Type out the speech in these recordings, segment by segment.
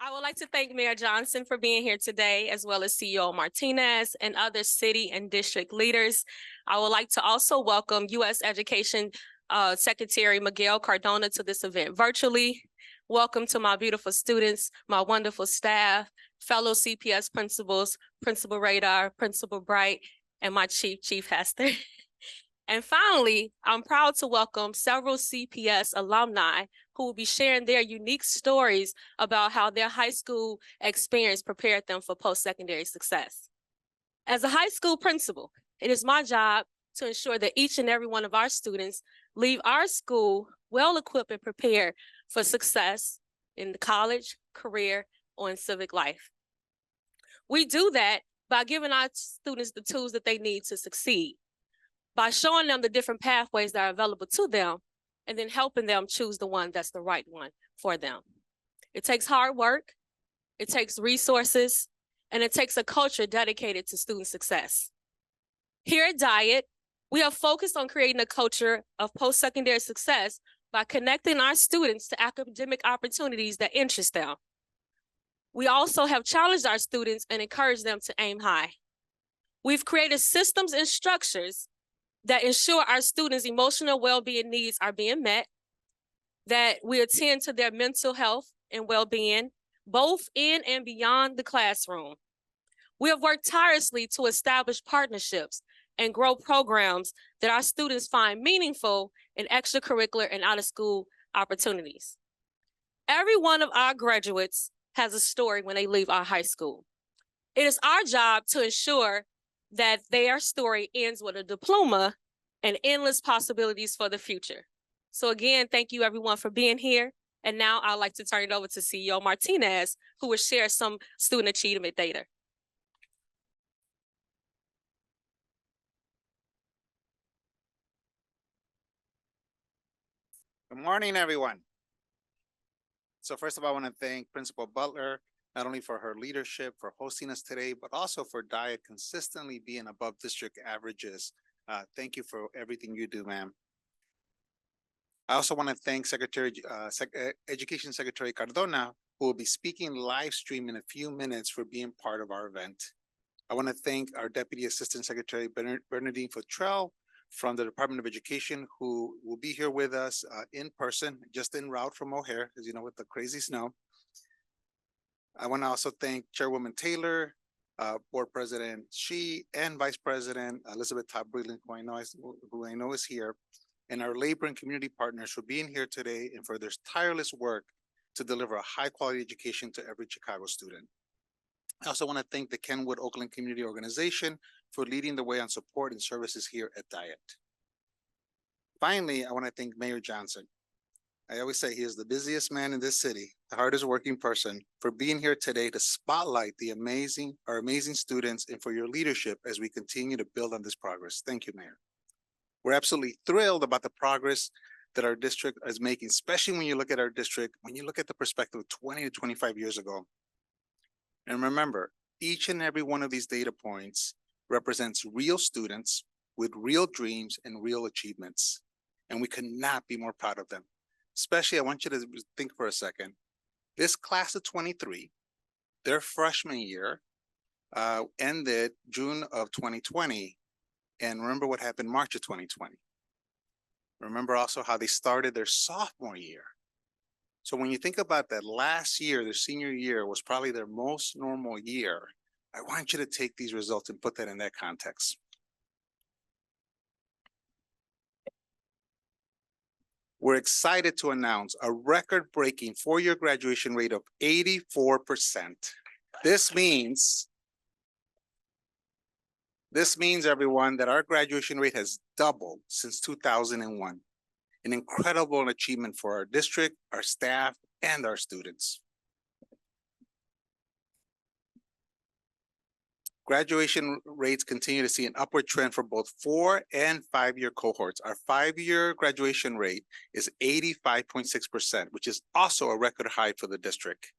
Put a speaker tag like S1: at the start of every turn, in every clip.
S1: I would like to thank Mayor Johnson for being here today, as well as CEO Martinez and other city and district leaders. I would like to also welcome U.S. Education Secretary Miguel Cardona to this event virtually. Welcome to my beautiful students, my wonderful staff, fellow CPS principals, Principal Radar, Principal Bright, and my Chief Hester. And finally, I'm proud to welcome several CPS alumni who will be sharing their unique stories about how their high school experience prepared them for post-secondary success. As a high school principal, it is my job to ensure that each and every one of our students leave our school well-equipped and prepared for success in the college, career, or in civic life. We do that by giving our students the tools that they need to succeed, by showing them the different pathways that are available to them, and then helping them choose the one that's the right one for them. It takes hard work, it takes resources, and it takes a culture dedicated to student success. Here at Diet, we are focused on creating a culture of post-secondary success by connecting our students to academic opportunities that interest them. We also have challenged our students and encouraged them to aim high. We've created systems and structures that ensure our students' emotional well-being needs are being met, that we attend to their mental health and well-being, both in and beyond the classroom. We have worked tirelessly to establish partnerships and grow programs that our students find meaningful in extracurricular and out-of-school opportunities. Every one of our graduates has a story when they leave our high school. It is our job to ensure that their story ends with a diploma and endless possibilities for the future. So again, thank you everyone for being here. And now I'd like to turn it over to CEO Martinez, who will share some student achievement data.
S2: Good morning, everyone. So first of all, I want to thank Principal Butler, not only for her leadership, for hosting us today, but also for Diet consistently being above district averages. Thank you for everything you do, ma'am. I also want to thank Education Secretary Cardona, who will be speaking live stream in a few minutes for being part of our event. I want to thank our Deputy Assistant Secretary Bernadine Futrell from the Department of Education, who will be here with us in person, just en route from O'Hare, as you know, with the crazy snow. I want to also thank Chairwoman Taylor, Board President Shi, and Vice President Elizabeth Todd-Breland, who I know is here, and our labor and community partners for being here today and for their tireless work to deliver a high-quality education to every Chicago student. I also want to thank the Kenwood Oakland Community Organization for leading the way on support and services here at Diet. Finally, I want to thank Mayor Johnson. I always say he is the busiest man in this city, the hardest working person, for being here today to spotlight our amazing students and for your leadership as we continue to build on this progress. Thank you, Mayor. We're absolutely thrilled about the progress that our district is making, especially when you look at our district, when you look at the perspective of 20 to 25 years ago. And remember, each and every one of these data points represents real students with real dreams and real achievements. And we could not be more proud of them. Especially, I want you to think for a second. This class of 23, their freshman year ended June of 2020. And remember what happened March of 2020. Remember also how they started their sophomore year. So when you think about that last year, their senior year was probably their most normal year. I want you to take these results and put that in that context. We're excited to announce a record-breaking four-year graduation rate of 84%. This means, everyone, that our graduation rate has doubled since 2001. An incredible achievement for our district, our staff, and our students. Graduation rates continue to see an upward trend for both 4- and 5-year cohorts. Our 5-year graduation rate is 85.6%, which is also a record high for the district.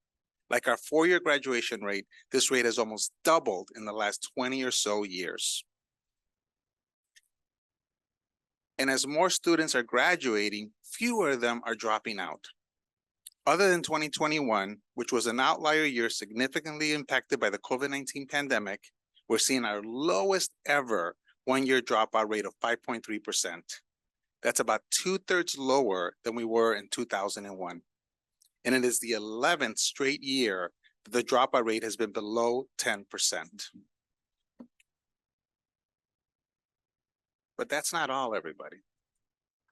S2: Like our 4-year graduation rate, this rate has almost doubled in the last 20 or so years. And as more students are graduating, fewer of them are dropping out. Other than 2021, which was an outlier year significantly impacted by the COVID-19 pandemic, we're seeing our lowest ever one-year dropout rate of 5.3%. That's about 2/3 lower than we were in 2001. And it is the 11th straight year that the dropout rate has been below 10%. But that's not all, everybody.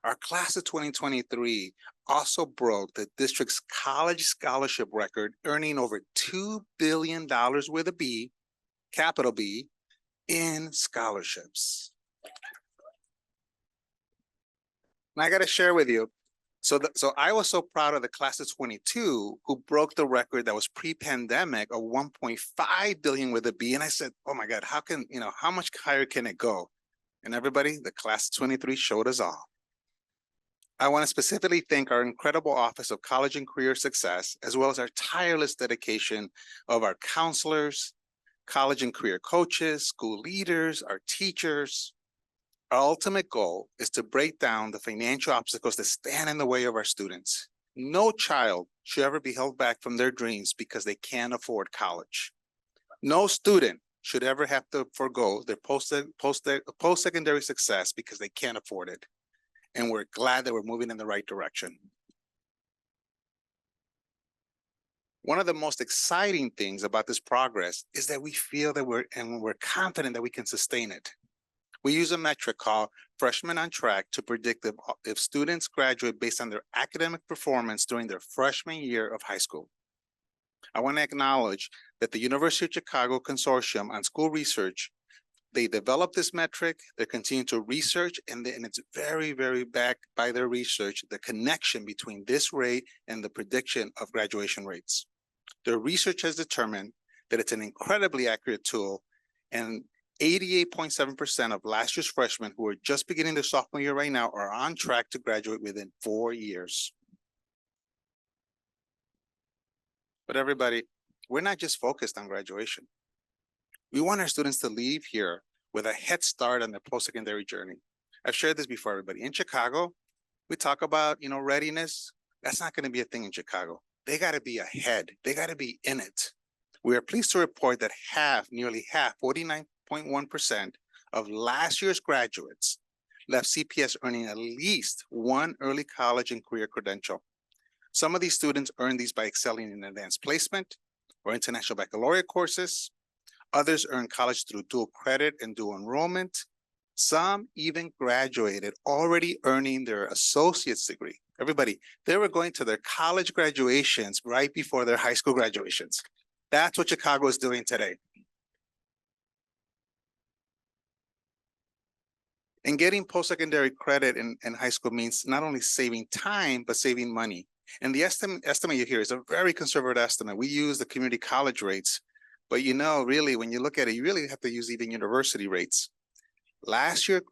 S2: Our class of 2023 also broke the district's college scholarship record, earning over $2 billion with a B, capital B, in scholarships. And I got to share with you. So I was so proud of the class of 22 who broke the record that was pre-pandemic of 1.5 billion with a B. And I said, oh my God, how much higher can it go? And everybody, the class of 23 showed us all. I want to specifically thank our incredible Office of College and Career Success, as well as our tireless dedication of our counselors, college and career coaches, school leaders, our teachers. Our ultimate goal is to break down the financial obstacles that stand in the way of our students. No child should ever be held back from their dreams because they can't afford college. No student should ever have to forego their post-secondary success because they can't afford it. And we're glad that we're moving in the right direction. One of the most exciting things about this progress is that we feel that we're confident that we can sustain it. We use a metric called Freshmen on Track to predict if students graduate based on their academic performance during their freshman year of high school. I want to acknowledge that the University of Chicago Consortium on School Research, they developed this metric, they continue to research, and it's very, very backed by their research, the connection between this rate and the prediction of graduation rates. Their research has determined that it's an incredibly accurate tool, and 88.7% of last year's freshmen who are just beginning their sophomore year right now are on track to graduate within 4 years. But everybody, we're not just focused on graduation. We want our students to leave here with a head start on their post-secondary journey. I've shared this before, everybody. In Chicago, we talk about, readiness. That's not going to be a thing in Chicago. They got to be ahead. They got to be in it. We are pleased to report that nearly half, 49.1% of last year's graduates left CPS earning at least one early college and career credential. Some of these students earn these by excelling in advanced placement or international baccalaureate courses. Others earn college through dual credit and dual enrollment. Some even graduated already earning their associate's degree. Everybody, they were going to their college graduations right before their high school graduations. That's what Chicago is doing today. And getting post-secondary credit in high school means not only saving time, but saving money. And the estimate you hear is a very conservative estimate. We use the community college rates, but really, when you look at it, you really have to use even university rates. Last year's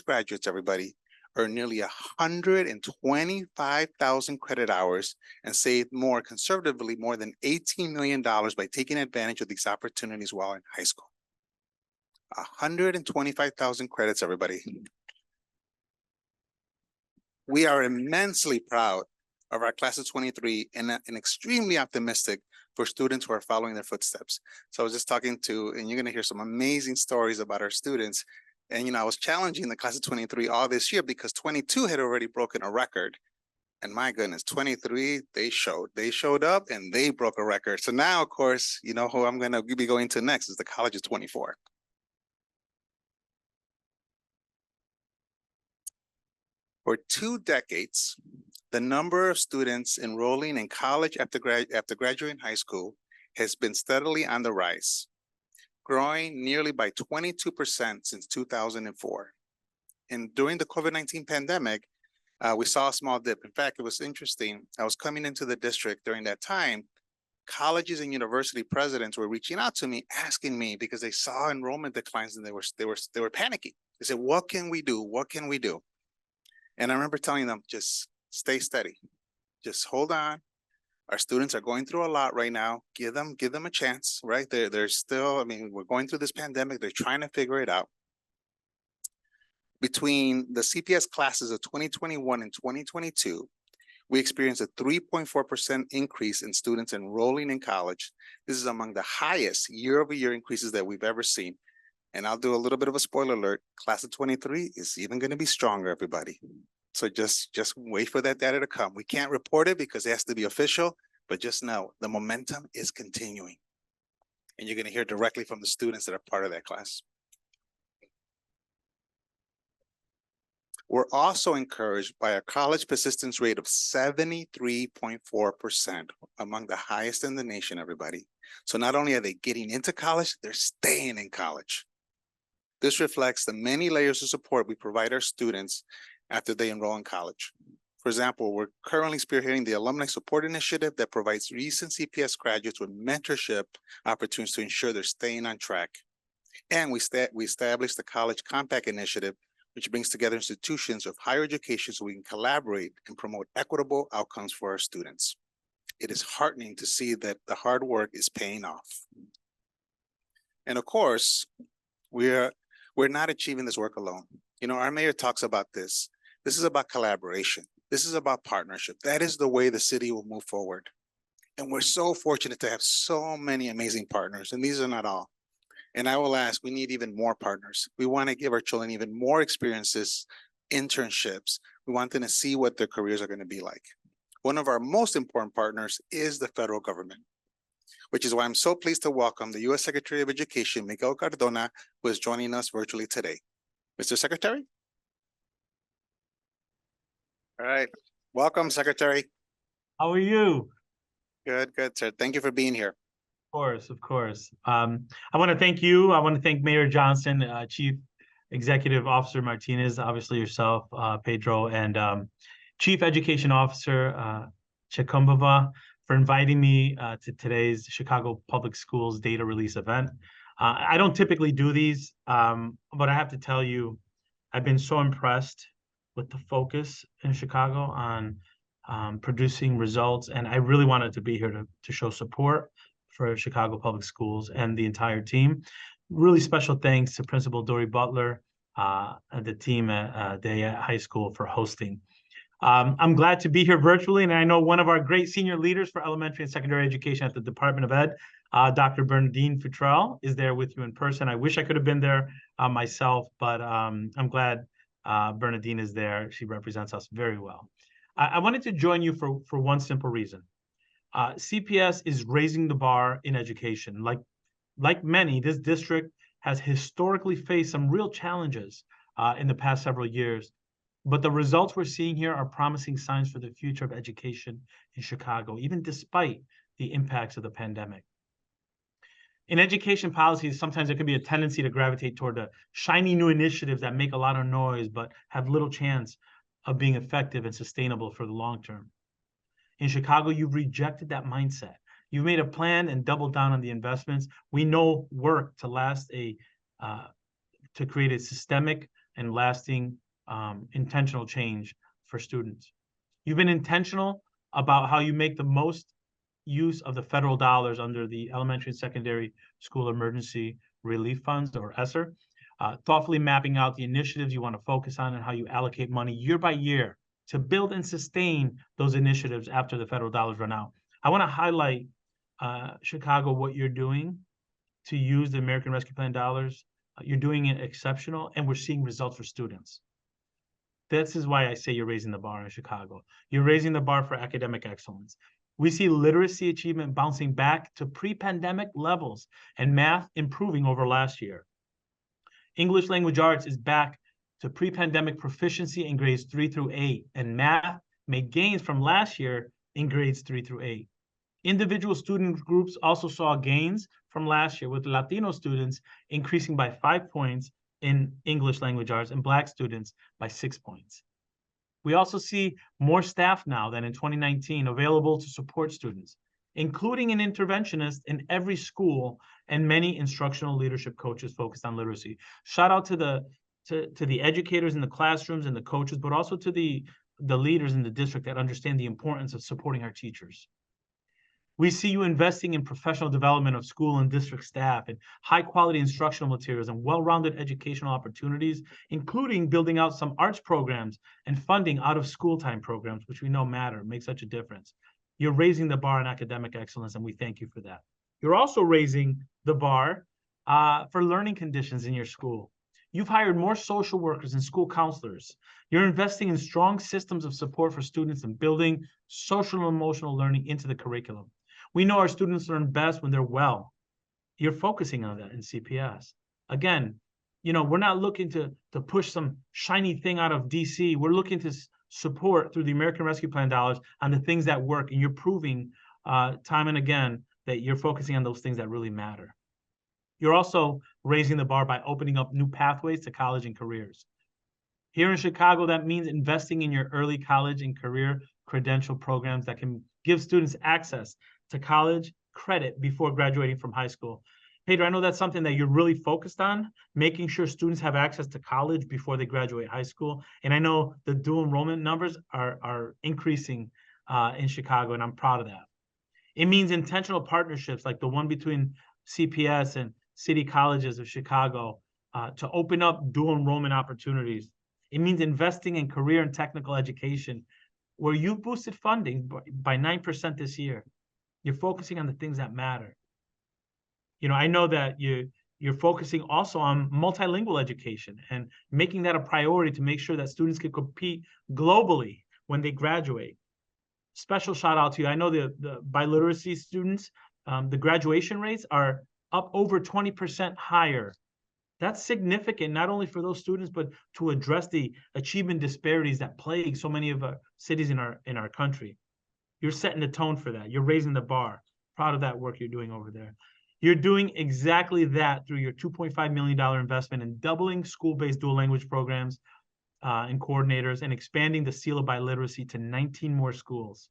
S2: graduates, everybody, earned nearly 125,000 credit hours and saved more conservatively, more than $18 million by taking advantage of these opportunities while in high school. 125,000 credits, everybody. We are immensely proud of our class of 23 and extremely optimistic for students who are following their footsteps. So I was just talking to, and you're going to hear some amazing stories about our students. And, I was challenging the class of 23 all this year because 22 had already broken a record. And my goodness, 23, they showed up and they broke a record. So now, of course, who I'm going to be going to next is the college of 24. For 2 decades, the number of students enrolling in college after graduating high school has been steadily on the rise, growing nearly by 22% since 2004. And during the COVID-19 pandemic, we saw a small dip. In fact, it was interesting. I was coming into the district during that time. Colleges and university presidents were reaching out to me, asking me because they saw enrollment declines and they were panicking. They said, "What can we do? What can we do?" And I remember telling them, just stay steady. Just hold on. Our students are going through a lot right now. Give them a chance, right? They're still, we're going through this pandemic. They're trying to figure it out. Between the CPS classes of 2021 and 2022, We experienced a 3.4% increase in students enrolling in college. This is among the highest year-over-year increases that we've ever seen. And I'll do a little bit of a spoiler alert. Class of 23 is even going to be stronger, everybody. So just wait for that data to come. We can't report it because it has to be official, but just know the momentum is continuing. And you're going to hear directly from the students that are part of that class. We're also encouraged by a college persistence rate of 73.4%, among the highest in the nation, everybody. So not only are they getting into college, they're staying in college. This reflects the many layers of support we provide our students after they enroll in college. For example, we're currently spearheading the Alumni Support Initiative that provides recent CPS graduates with mentorship opportunities to ensure they're staying on track. And we established the College Compact Initiative, which brings together institutions of higher education so we can collaborate and promote equitable outcomes for our students. It is heartening to see that the hard work is paying off. And of course, we're not achieving this work alone. You know, our mayor talks about this. This is about collaboration. This is about partnership. That is the way the city will move forward. And we're so fortunate to have so many amazing partners, and these are not all. And I will ask, we need even more partners. We want to give our children even more experiences, internships. We want them to see what their careers are going to be like. One of our most important partners is the federal government, which is why I'm so pleased to welcome the U.S. Secretary of Education, Miguel Cardona, who is joining us virtually today. Mr. Secretary? All right. Welcome, Secretary.
S3: How are you?
S2: Good, sir. Thank you for being here.
S3: Of course. I want to thank you. I want to thank Mayor Johnson, Chief Executive Officer Martinez, obviously yourself, Pedro, and Chief Education Officer Chekumbava for inviting me to today's Chicago Public Schools data release event. I don't typically do these, but I have to tell you, I've been so impressed with the focus in Chicago on producing results, and I really wanted to be here to show support for Chicago Public Schools and the entire team. Really special thanks to Principal Dory Butler and the team at High School for hosting. I'm glad to be here virtually, and I know one of our great senior leaders for elementary and secondary education at the Department of Ed, Dr. Bernadine Futrell, is there with you in person. I wish I could have been there myself, but I'm glad Bernadine is there. She represents us very well. I wanted to join you for one simple reason. CPS is raising the bar in education. Like many, this district has historically faced some real challenges in the past several years, but the results we're seeing here are promising signs for the future of education in Chicago, even despite the impacts of the pandemic. In education policies, sometimes there can be a tendency to gravitate toward the shiny new initiatives that make a lot of noise, but have little chance of being effective and sustainable for the long term. In Chicago, you've rejected that mindset. You've made a plan and doubled down on the investments. We know work to create a systemic and lasting intentional change for students. You've been intentional about how you make the most use of the federal dollars under the Elementary and Secondary School Emergency Relief Funds, or ESSER, thoughtfully mapping out the initiatives you want to focus on and how you allocate money year by year to build and sustain those initiatives after the federal dollars run out. I want to highlight, Chicago, what you're doing to use the American Rescue Plan dollars. You're doing it exceptional, and we're seeing results for students. This is why I say you're raising the bar in Chicago. You're raising the bar for academic excellence. We see literacy achievement bouncing back to pre-pandemic levels and math improving over last year. English language arts is back to pre-pandemic proficiency in grades 3 through 8, and math made gains from last year in grades 3 through 8. Individual student groups also saw gains from last year, with Latino students increasing by 5 points in English language arts and Black students by 6 points. We also see more staff now than in 2019 available to support students, including an interventionist in every school and many instructional leadership coaches focused on literacy. Shout out to the educators in the classrooms and the coaches, but also to the leaders in the district that understand the importance of supporting our teachers. We see you investing in professional development of school and district staff and high-quality instructional materials and well-rounded educational opportunities, including building out some arts programs and funding out-of-school time programs, which we know matter, make such a difference. You're raising the bar on academic excellence, and we thank you for that. You're also raising the bar for learning conditions in your school. You've hired more social workers and school counselors. You're investing in strong systems of support for students and building social and emotional learning into the curriculum. We know our students learn best when they're well. You're focusing on that in CPS. Again, you know, we're not looking to push some shiny thing out of DC. We're looking to support through the American Rescue Plan dollars on the things that work. And you're proving time and again that you're focusing on those things that really matter. You're also raising the bar by opening up new pathways to college and careers. Here in Chicago, that means investing in your early college and career credential programs that can give students access to college credit before graduating from high school. Pedro, I know that's something that you're really focused on, making sure students have access to college before they graduate high school. And I know the dual enrollment numbers are increasing in Chicago, and I'm proud of that. It means intentional partnerships like the one between CPS and City Colleges of Chicago to open up dual enrollment opportunities. It means investing in career and technical education, where you've boosted funding by 9% this year. You're focusing on the things that matter. You know, I know that you're focusing also on multilingual education and making that a priority to make sure that students can compete globally when they graduate. Special shout out to you. I know the biliteracy students, the graduation rates are up over 20% higher. That's significant, not only for those students, but to address the achievement disparities that plague so many of our cities in our country. You're setting the tone for that. You're raising the bar. Proud of that work you're doing over there. You're doing exactly that through your $2.5 million investment in doubling school-based dual language programs and coordinators and expanding the seal of biliteracy to 19 more schools.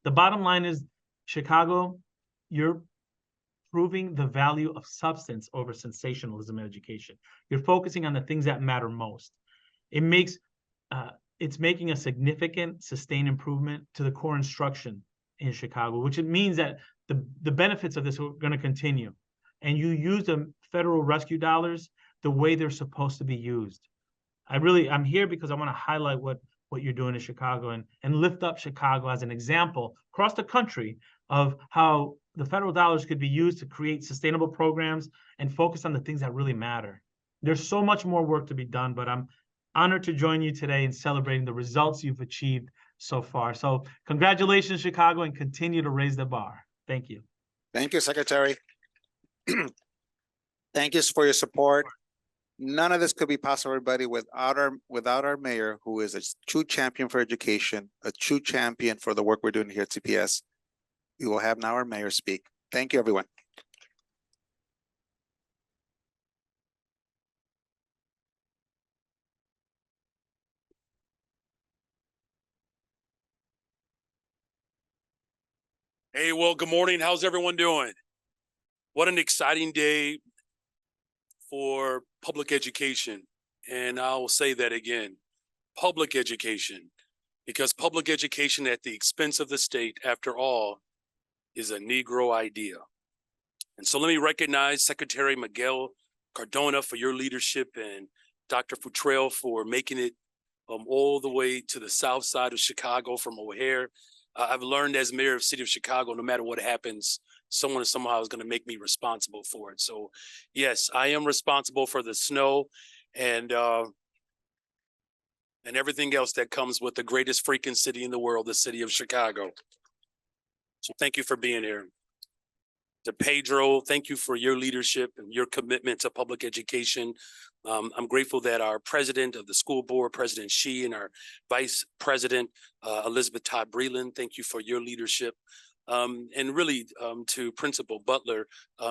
S3: The bottom line is, Chicago, you're proving the value of substance over sensationalism in education. You're focusing on the things that matter most. It's making a significant sustained improvement to the core instruction in Chicago, which it means that the benefits of this are going to continue. And you use the federal rescue dollars the way they're supposed to be used. I'm here because I want to highlight what you're doing in Chicago and lift up Chicago as an example across the country of how the federal dollars could be used to create sustainable programs and focus on the things that really matter. There's so much more work to be done, but I'm honored to join you today in celebrating the results you've achieved so far. So congratulations, Chicago, and continue to raise the bar. Thank you.
S2: Thank you, Secretary. Thank you for your support. None of this could be possible, everybody, without our mayor, who is a true champion for education, a true champion for the work we're doing here at CPS. We will have now our mayor speak. Thank you, everyone.
S4: Hey, well, good morning. How's everyone doing? What an exciting day for public education. And I'll say that again, public education, because public education at the expense of the state, after all, is a Negro idea. And so let me recognize Secretary Miguel Cardona for your leadership and Dr. Futrell for making it all the way to the south side of Chicago from O'Hare. I've learned as mayor of the city of Chicago, no matter what happens, someone somehow is going to make me responsible for it. So yes, I am responsible for the snow and everything else that comes with the greatest freaking city in the world, the city of Chicago. So thank you for being here. To Pedro, thank you for your leadership and your commitment to public education. I'm grateful that our president of the school board, President Shi, and our vice president, Elizabeth Todd Breland, thank you for your leadership. And really to Principal Butler,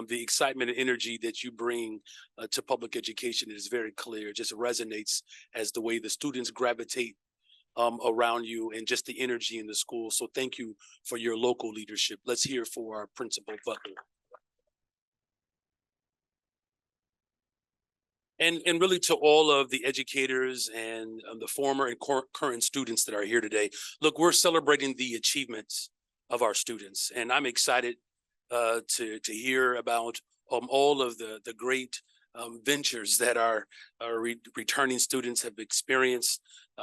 S4: the excitement and energy that you bring to public education is very clear. It just resonates as the way the students gravitate around you and just the energy in the school. So thank you for your local leadership. Let's hear for our Principal Butler. And really to all of the educators and the former and current students that are here today. Look, we're celebrating the achievements of our students. And I'm excited to hear about all of the great ventures that our returning students have experienced,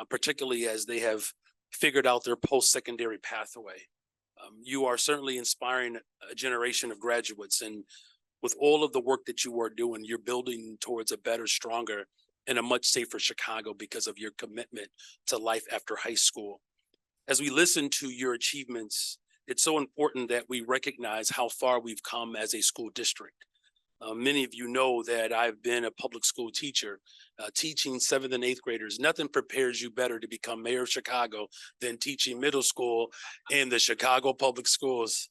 S4: particularly as they have figured out their post-secondary pathway. You are certainly inspiring a generation of graduates, and with all of the work that you are doing, you're building towards a better, stronger, and a much safer Chicago because of your commitment to life after high school. As we listen to your achievements, it's so important that we recognize how far we've come as a school district. Many of you know that I've been a public school teacher, teaching 7th and 8th graders. Nothing prepares you better to become mayor of Chicago than teaching middle school in the Chicago public schools.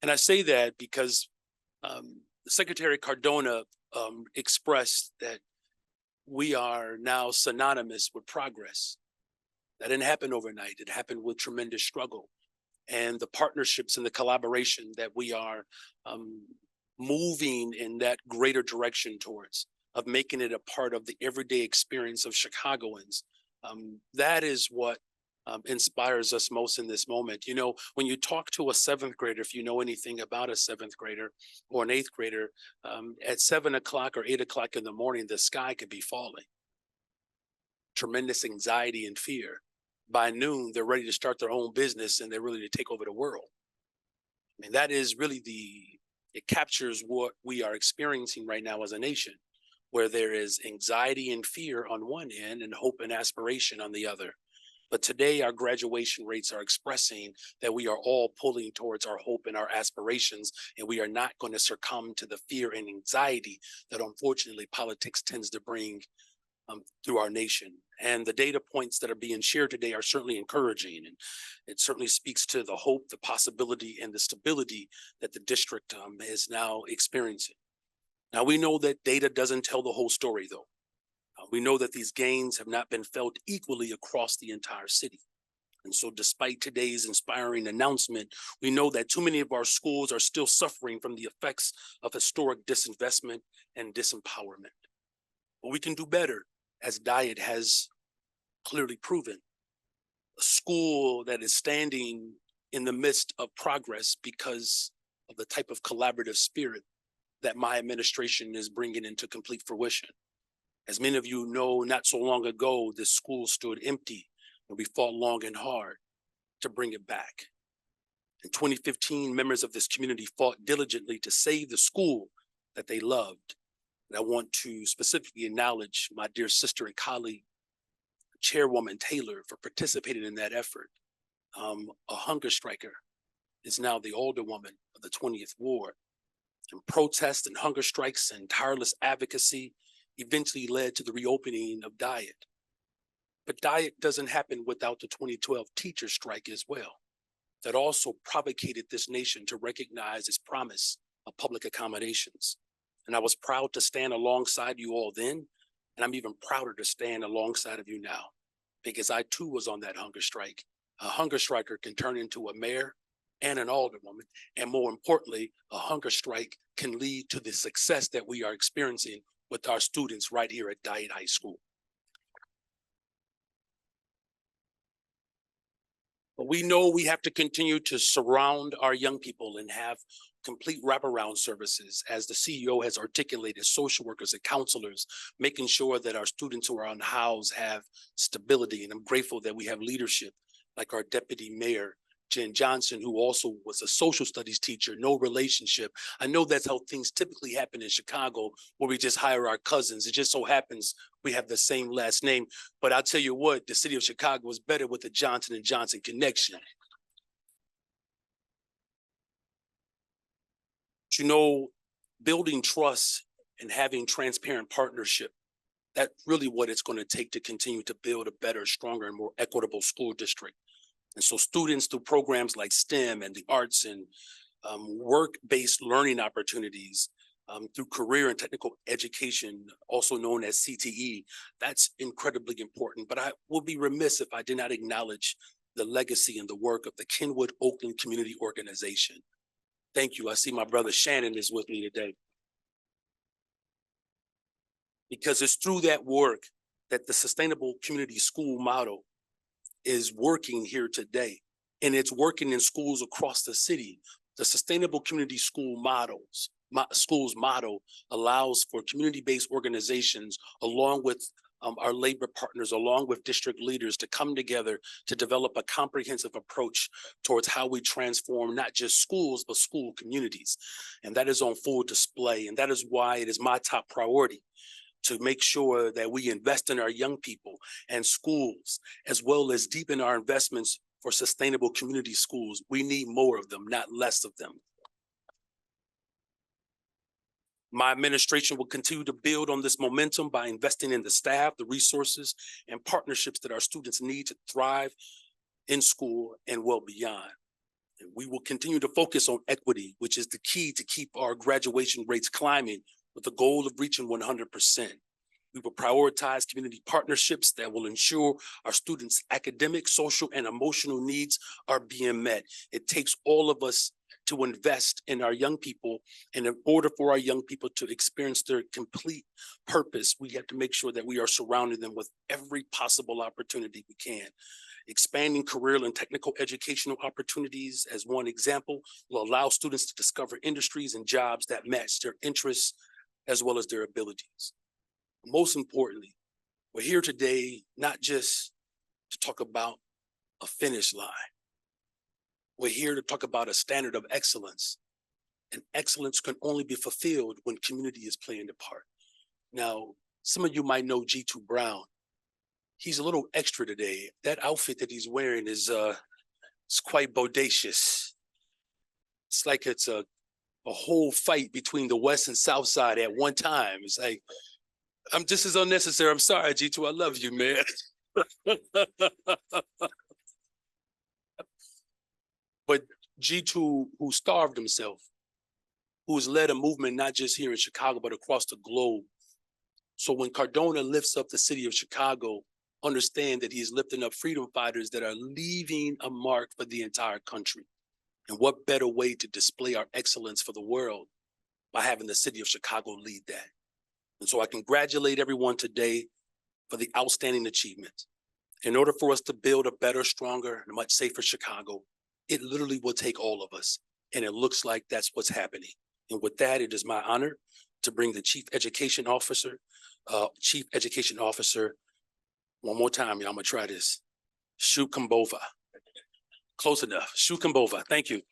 S4: And I say that because Secretary Cardona expressed that we are now synonymous with progress. That didn't happen overnight. It happened with tremendous struggle. And the partnerships and the collaboration that we are moving in that greater direction towards, of making it a part of the everyday experience of Chicagoans. That is what inspires us most in this moment. You know, when you talk to a 7th grader, if you know anything about a 7th grader or an 8th grader, at 7 o'clock or 8 o'clock in the morning, the sky could be falling. Tremendous anxiety and fear. By noon, they're ready to start their own business and they're ready to take over the world. I mean, that is really it captures what we are experiencing right now as a nation, where there is anxiety and fear on one end and hope and aspiration on the other. But today our graduation rates are expressing that we are all pulling towards our hope and our aspirations, and we are not going to succumb to the fear and anxiety that unfortunately politics tends to bring through our nation. And the data points that are being shared today are certainly encouraging, and it certainly speaks to the hope, the possibility, and the stability that the district is now experiencing. Now, we know that data doesn't tell the whole story, though. We know that these gains have not been felt equally across the entire city. And so despite today's inspiring announcement, we know that too many of our schools are still suffering from the effects of historic disinvestment and disempowerment. But we can do better, as Diet has clearly proven. A school that is standing in the midst of progress because of the type of collaborative spirit that my administration is bringing into complete fruition. As many of you know, not so long ago, this school stood empty, and we fought long and hard to bring it back. In 2015, members of this community fought diligently to save the school that they loved. And I want to specifically acknowledge my dear sister and colleague, Chairwoman Taylor, for participating in that effort. A hunger striker is now the alderwoman of the 20th Ward. And protests and hunger strikes and tireless advocacy eventually led to the reopening of Diet. But Diet doesn't happen without the 2012 teacher strike as well. That also provocated this nation to recognize its promise of public accommodations. And I was proud to stand alongside you all then, and I'm even prouder to stand alongside of you now, because I too was on that hunger strike. A hunger striker can turn into a mayor and an alderwoman, and more importantly, a hunger strike can lead to the success that we are experiencing with our students right here at Diet High School. But we know we have to continue to surround our young people and have complete wraparound services, as the CEO has articulated, social workers and counselors, making sure that our students who are unhoused have stability. And I'm grateful that we have leadership like our deputy mayor, Jen Johnson, who also was a social studies teacher, no relationship. I know that's how things typically happen in Chicago, where we just hire our cousins. It just so happens we have the same last name. But I'll tell you what, the city of Chicago is better with the Johnson & Johnson connection. You know, building trust and having transparent partnership, that's really what it's going to take to continue to build a better, stronger, and more equitable school district. And so students, through programs like STEM and the arts and work-based learning opportunities, through career and technical education, also known as CTE, that's incredibly important. But I will be remiss if I did not acknowledge the legacy and the work of the Kenwood Oakland Community Organization. Thank you. I see my brother Shannon is with me today. Because it's through that work that the Sustainable Community School model is working here today, and it's working in schools across the city. The Sustainable Community Schools model allows for community-based organizations along with our labor partners, along with district leaders, to come together to develop a comprehensive approach towards how we transform not just schools, but school communities. And that is on full display. And that is why it is my top priority to make sure that we invest in our young people and schools, as well as deepen our investments for sustainable community schools. We need more of them, not less of them. My administration will continue to build on this momentum by investing in the staff, the resources, and partnerships that our students need to thrive in school and well beyond. And we will continue to focus on equity, which is the key to keep our graduation rates climbing with the goal of reaching 100%. We will prioritize community partnerships that will ensure our students' academic, social, and emotional needs are being met. It takes all of us to invest in our young people. And in order for our young people to experience their complete purpose, we have to make sure that we are surrounding them with every possible opportunity we can. Expanding career and technical educational opportunities, as one example, will allow students to discover industries and jobs that match their interests as well as their abilities. Most importantly, we're here today not just to talk about a finish line. We're here to talk about a standard of excellence, and excellence can only be fulfilled when community is playing a part. Now, some of you might know G2 Brown. He's a little extra today. That outfit that he's wearing is it's quite bodacious. It's like it's a whole fight between the West and South Side at one time. It's like, this is unnecessary. I'm sorry, G2, I love you, man. But G2, who starved himself, who's led a movement not just here in Chicago, but across the globe. So when Cardona lifts up the city of Chicago, understand that he is lifting up freedom fighters that are leaving a mark for the entire country. And what better way to display our excellence for the world by having the city of Chicago lead that? And so I congratulate everyone today for the outstanding achievement. In order for us to build a better, stronger, and much safer Chicago, it literally will take all of us. And it looks like that's what's happening. And with that, it is my honor to bring the Chief Education Officer, one more time, y'all, I'm gonna try this. Shukumbova. Close enough. Shukumbova. Thank you.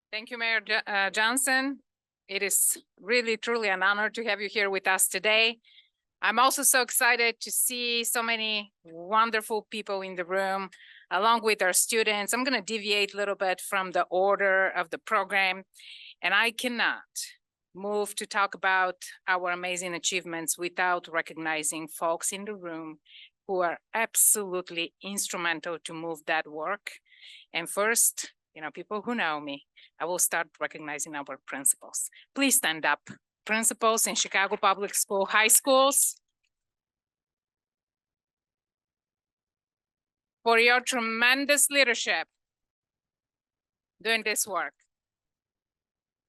S5: Thank you, Mayor Johnson. It is really, truly an honor to have you here with us today. I'm also so excited to see so many wonderful people in the room, along with our students. I'm going to deviate a little bit from the order of the program, and I cannot move to talk about our amazing achievements without recognizing folks in the room who are absolutely instrumental to move that work. And first, people who know me, I will start recognizing our principals. Please stand up. Principals in Chicago Public High Schools, for your tremendous leadership doing this work.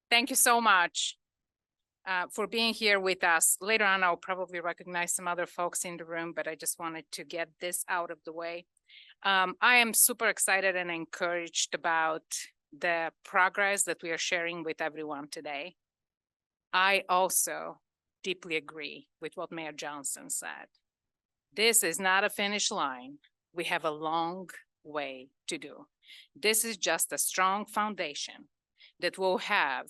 S5: Thank you so much for being here with us. Later on, I'll probably recognize some other folks in the room, but I just wanted to get this out of the way. I am super excited and encouraged about the progress that we are sharing with everyone today. I also deeply agree with what Mayor Johnson said. This is not a finish line. We have a long way to do. This is just a strong foundation that we'll have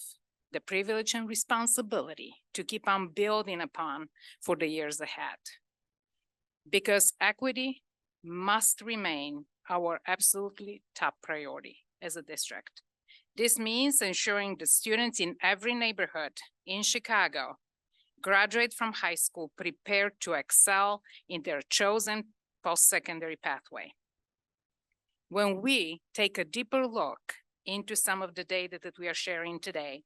S5: the privilege and responsibility to keep on building upon for the years ahead. Because equity must remain our absolutely top priority as a district. This means ensuring the students in every neighborhood in Chicago graduate from high school prepared to excel in their chosen post-secondary pathway. When we take a deeper look into some of the data that we are sharing today,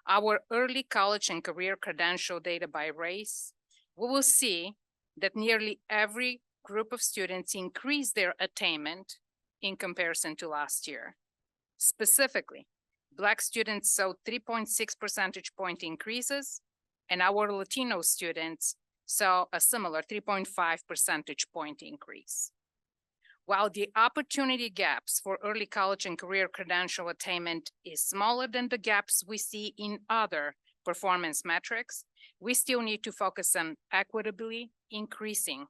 S5: our early college and career credential data by race, we will see that nearly every group of students increased their attainment in comparison to last year. Specifically, Black students saw 3.6 percentage point increases, and our Latino students So a similar 3.5 percentage point increase. While the opportunity gaps for early college and career credential attainment is smaller than the gaps we see in other performance metrics, we still need to focus on equitably increasing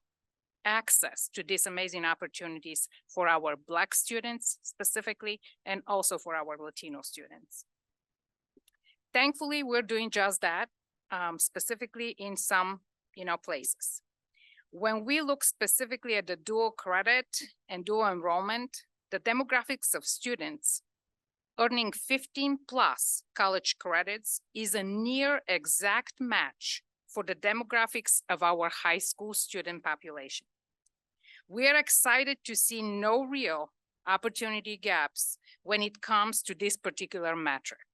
S5: access to these amazing opportunities for our Black students specifically, and also for our Latino students. Thankfully, we're doing just that, specifically in some places. When we look specifically at the dual credit and dual enrollment, the demographics of students earning 15 plus college credits is a near exact match for the demographics of our high school student population. We are excited to see no real opportunity gaps when it comes to this particular metric.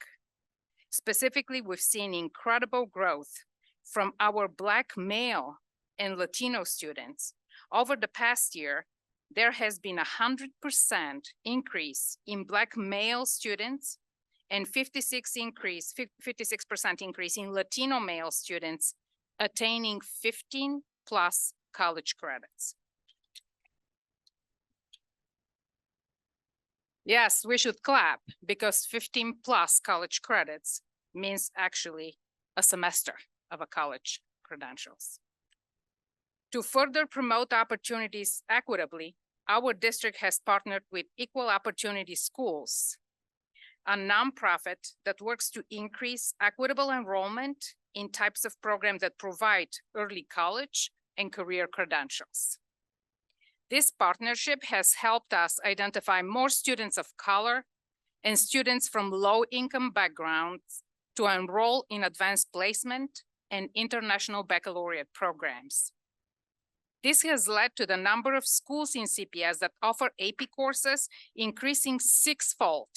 S5: Specifically, we've seen incredible growth from our Black male and Latino students. Over the past year, there has been 100% increase in Black male students and 56% increase in Latino male students attaining 15 plus college credits. Yes, we should clap because 15 plus college credits means actually a semester of a college credentials. To further promote opportunities equitably, our district has partnered with Equal Opportunity Schools, a nonprofit that works to increase equitable enrollment in types of programs that provide early college and career credentials. This partnership has helped us identify more students of color and students from low-income backgrounds to enroll in advanced placement and international baccalaureate programs. This has led to the number of schools in CPS that offer AP courses increasing sixfold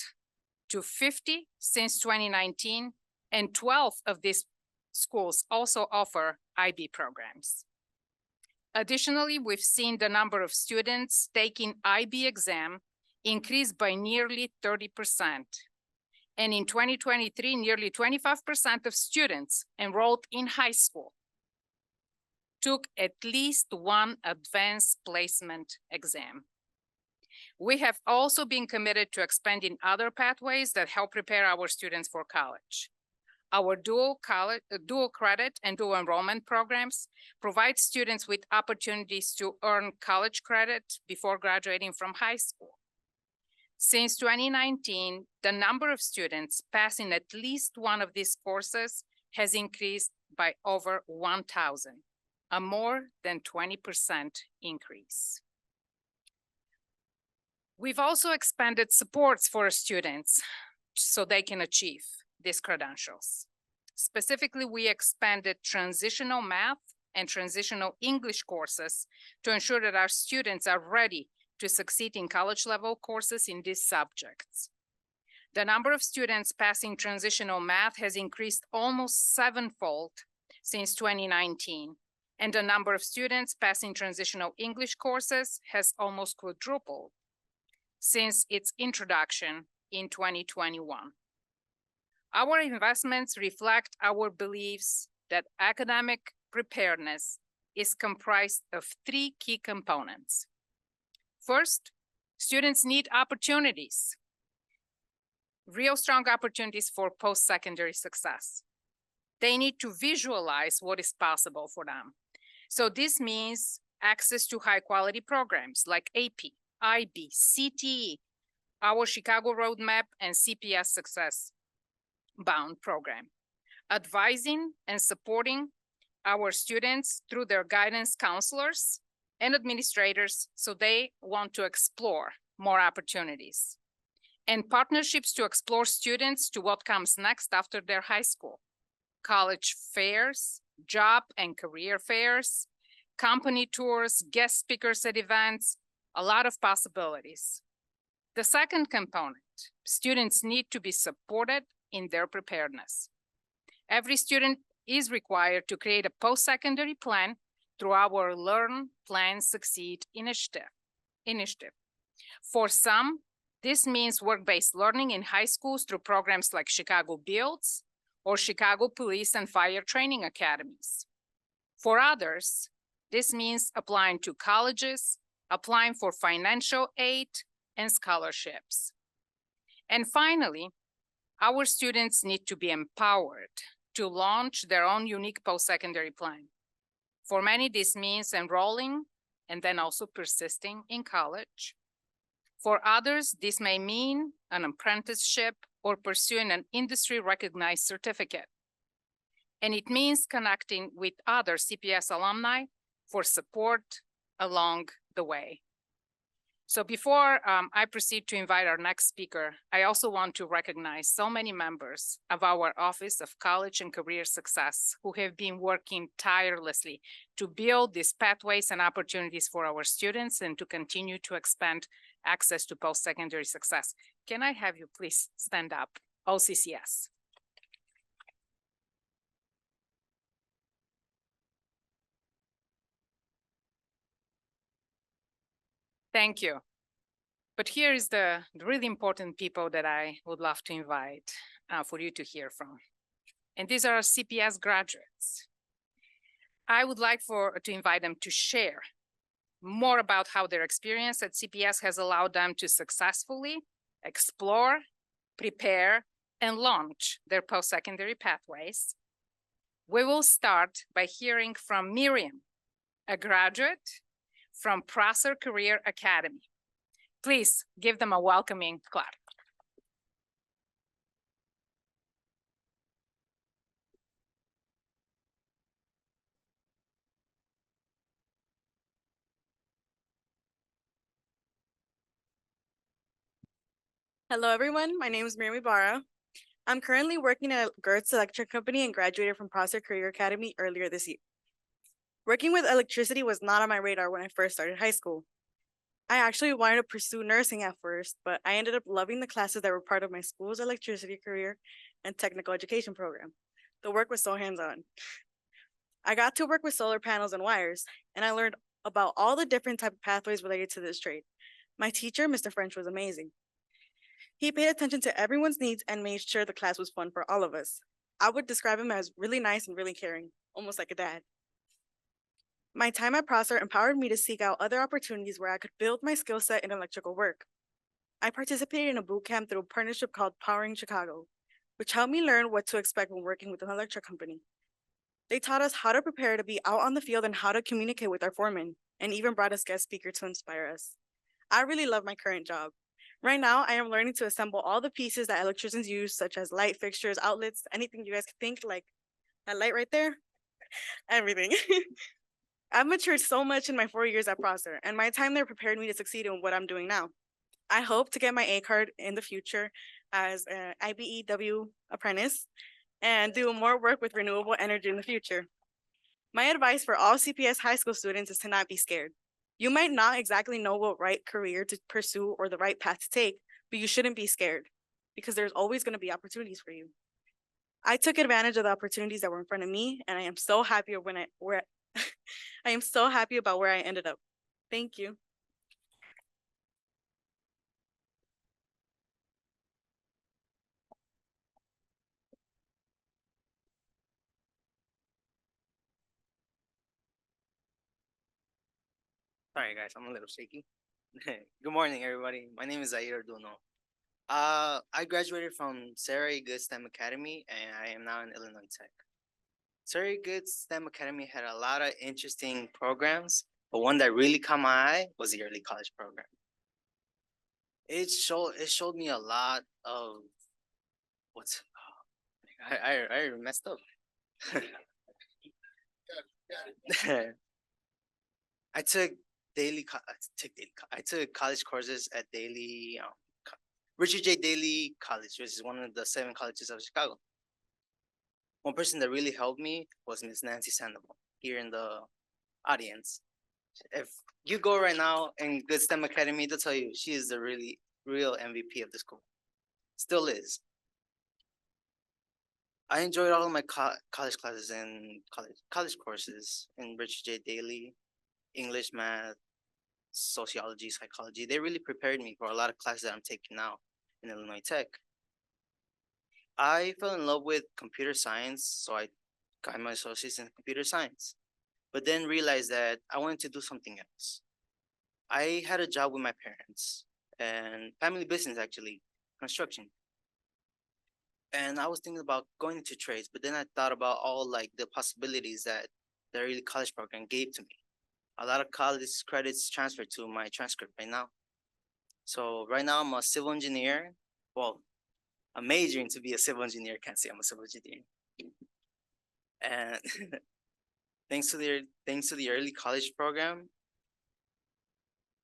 S5: to 50 since 2019, and 12 of these schools also offer IB programs. Additionally, we've seen the number of students taking IB exam increase by nearly 30%. And in 2023, nearly 25% of students enrolled in high school took at least one advanced placement exam. We have also been committed to expanding other pathways that help prepare our students for college. Our dual credit and dual enrollment programs provide students with opportunities to earn college credit before graduating from high school. Since 2019, the number of students passing at least one of these courses has increased by over 1,000, a more than 20% increase. We've also expanded supports for students so they can achieve these credentials. Specifically, we expanded transitional math and transitional English courses to ensure that our students are ready to succeed in college level courses in these subjects. The number of students passing transitional math has increased almost sevenfold since 2019, and the number of students passing transitional English courses has almost quadrupled since its introduction in 2021. Our investments reflect our beliefs that academic preparedness is comprised of three key components. First, students need opportunities, real strong opportunities for post-secondary success. They need to visualize what is possible for them. So this means access to high quality programs like AP, IB, CTE, our Chicago Roadmap, and CPS Success Bound program, advising and supporting our students through their guidance counselors and administrators so they want to explore more opportunities, and partnerships to explore students to what comes next after their high school, college fairs, job and career fairs, company tours, guest speakers at events, a lot of possibilities. The second component, students need to be supported in their preparedness. Every student is required to create a post-secondary plan through our Learn, Plan, Succeed initiative. For some, this means work-based learning in high schools through programs like Chicago Builds or Chicago Police and Fire Training Academies. For others, this means applying to colleges, applying for financial aid and scholarships. And finally, our students need to be empowered to launch their own unique post-secondary plan. For many, this means enrolling and then also persisting in college. For others, this may mean an apprenticeship or pursuing an industry-recognized certificate. And it means connecting with other CPS alumni for support along the way. So before I proceed to invite our next speaker, I also want to recognize so many members of our Office of College and Career Success who have been working tirelessly to build these pathways and opportunities for our students and to continue to expand access to post-secondary success. Can I have you please stand up, OCCS? Thank you. But here is the really important people that I would love to invite for you to hear from. And these are CPS graduates. I would like to invite them to share more about how their experience at CPS has allowed them to successfully explore, prepare, and launch their post-secondary pathways. We will start by hearing from Miriam, a graduate from Prosser Career Academy. Please give them a welcoming clap.
S6: Hello, everyone. My name is Miriam Ibarra. I'm currently working at Gertz Electric Company and graduated from Prosser Career Academy earlier this year. Working with electricity was not on my radar when I first started high school. I actually wanted to pursue nursing at first, but I ended up loving the classes that were part of my school's electricity career and technical education program. The work was so hands-on. I got to work with solar panels and wires, and I learned about all the different type of pathways related to this trade. My teacher, Mr. French, was amazing. He paid attention to everyone's needs and made sure the class was fun for all of us. I would describe him as really nice and really caring, almost like a dad. My time at Prosser empowered me to seek out other opportunities where I could build my skill set in electrical work. I participated in a boot camp through a partnership called Powering Chicago, which helped me learn what to expect when working with an electric company. They taught us how to prepare to be out on the field and how to communicate with our foreman, and even brought us guest speakers to inspire us. I really love my current job. Right now, I am learning to assemble all the pieces that electricians use, such as light fixtures, outlets, anything you guys can think, like that light right there, everything. I've matured so much in my 4 years at Prosser, and my time there prepared me to succeed in what I'm doing now. I hope to get my A card in the future as an IBEW apprentice and do more work with renewable energy in the future. My advice for all CPS high school students is to not be scared. You might not exactly know what right career to pursue or the right path to take, but you shouldn't be scared because there's always going to be opportunities for you. I took advantage of the opportunities that were in front of me, and I am so happy I am so happy about where I ended up. Thank you.
S7: Sorry guys, I'm a little shaky. Good morning, everybody. My name is Zaire Duno. I graduated from Sarah Good STEM Academy, and I am now in Illinois Tech. Sarah Good STEM Academy had a lot of interesting programs, but one that really caught my eye was the early college program. It showed me a lot of I messed up. I took college courses at Richard J. Daley College, which is one of the 7 colleges of Chicago. One person that really helped me was Miss Nancy Sandoval here in the audience. If you go right now in Good STEM Academy, they'll tell you she is the really real MVP of the school. Still is. I enjoyed all of my college classes and college courses in Richard J. Daley. English, math, sociology, psychology. They really prepared me for a lot of classes that I'm taking now in Illinois Tech. I fell in love with computer science, so I got my associates in computer science. but then realized that I wanted to do something else. I had a job with my parents and family business, actually, construction. And I was thinking about going into trades, but then I thought about all like the possibilities that the early college program gave to me. A lot of college credits transferred to my transcript right now. So right now I'm a civil engineer. Well, I'm majoring to be a civil engineer. Can't say I'm a civil engineer. And thanks to the early college program,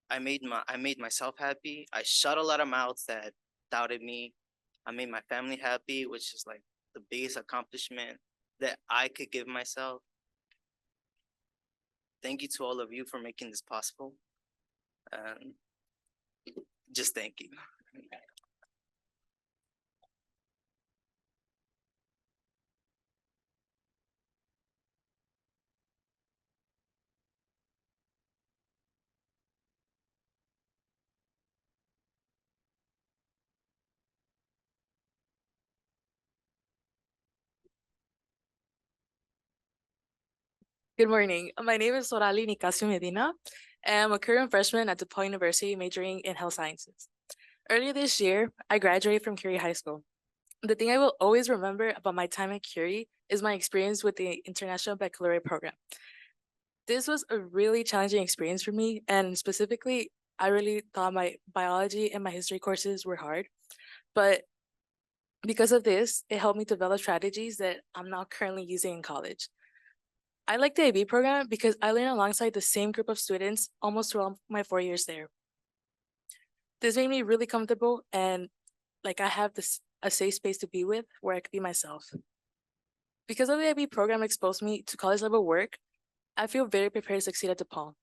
S7: I made myself happy. I shut a lot of mouths that doubted me. I made my family happy, which is like the biggest accomplishment that I could give myself. Thank you to all of you for making this possible. Just thank you.
S6: Good morning. My name is Sorali Nicasio Medina, and I'm a current freshman at DePaul University majoring in health sciences. Earlier this year, I graduated from Curie High School. The thing I will always remember about my time at Curie is my experience with the International Baccalaureate program. This was a really challenging experience for me, and specifically, I really thought my biology and my history courses were hard. But because of this, it helped me develop strategies that I'm now currently using in college. I like the IB program because I learned alongside the same group of students almost throughout my 4 years there. This made me really comfortable and like I have a safe space to be with where I could be myself. Because of the IB program exposed me to college level work, I feel very prepared to succeed at DePaul.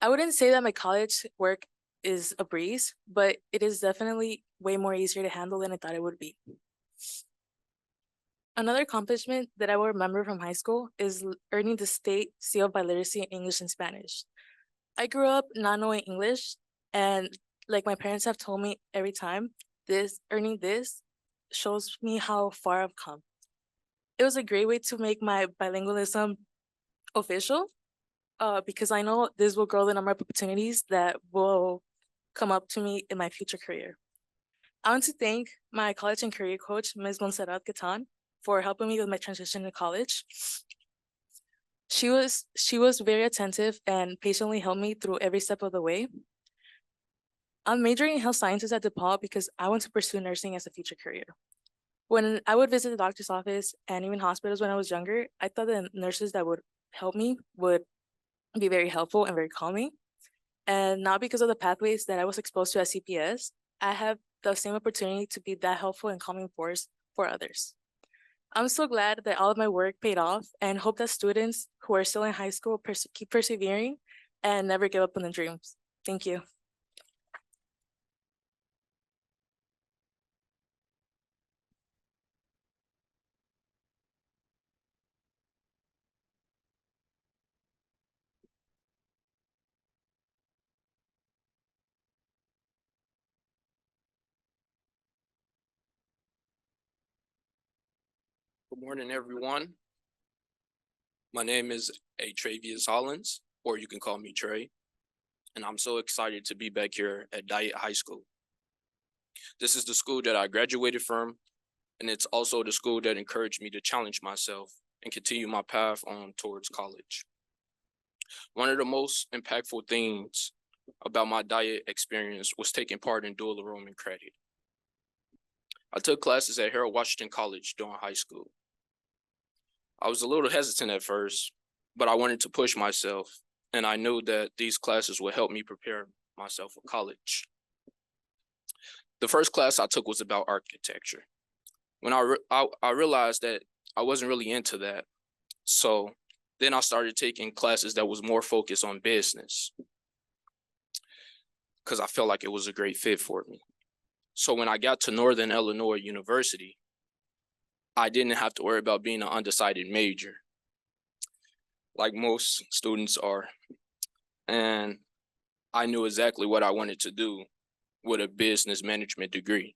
S6: I wouldn't say that my college work is a breeze, but it is definitely way more easier to handle than I thought it would be. Another accomplishment that I will remember from high school is earning the state seal of biliteracy in English and Spanish. I grew up not knowing English, and like my parents have told me every time, earning this shows me how far I've come. It was a great way to make my bilingualism official, because I know this will grow the number of opportunities that will come up to me in my future career. I want to thank my college and career coach, Ms. Montserrat Gatan, for helping me with my transition to college. She was very attentive and patiently helped me through every step of the way. I'm majoring in health sciences at DePaul because I want to pursue nursing as a future career. When I would visit the doctor's office and even hospitals when I was younger, I thought the nurses that would help me would be very helpful and very calming. And now because of the pathways that I was exposed to at CPS, I have the same opportunity to be that helpful and calming force for others. I'm so glad that all of my work paid off and hope that students who are still in high school keep persevering and never give up on their dreams. Thank you.
S8: Good morning, everyone. My name is Travius Hollins, or you can call me Trey, and I'm so excited to be back here at Diet High School. This is the school that I graduated from, and it's also the school that encouraged me to challenge myself and continue my path on towards college. One of the most impactful things about my Diet experience was taking part in dual enrollment credit. I took classes at Harold Washington College during high school. I was a little hesitant at first, but I wanted to push myself, and I knew that these classes would help me prepare myself for college. The first class I took was about architecture. When I realized that I wasn't really into that, so then I started taking classes that was more focused on business because I felt like it was a great fit for me. So when I got to Northern Illinois University, I didn't have to worry about being an undecided major, like most students are. And I knew exactly what I wanted to do with a business management degree.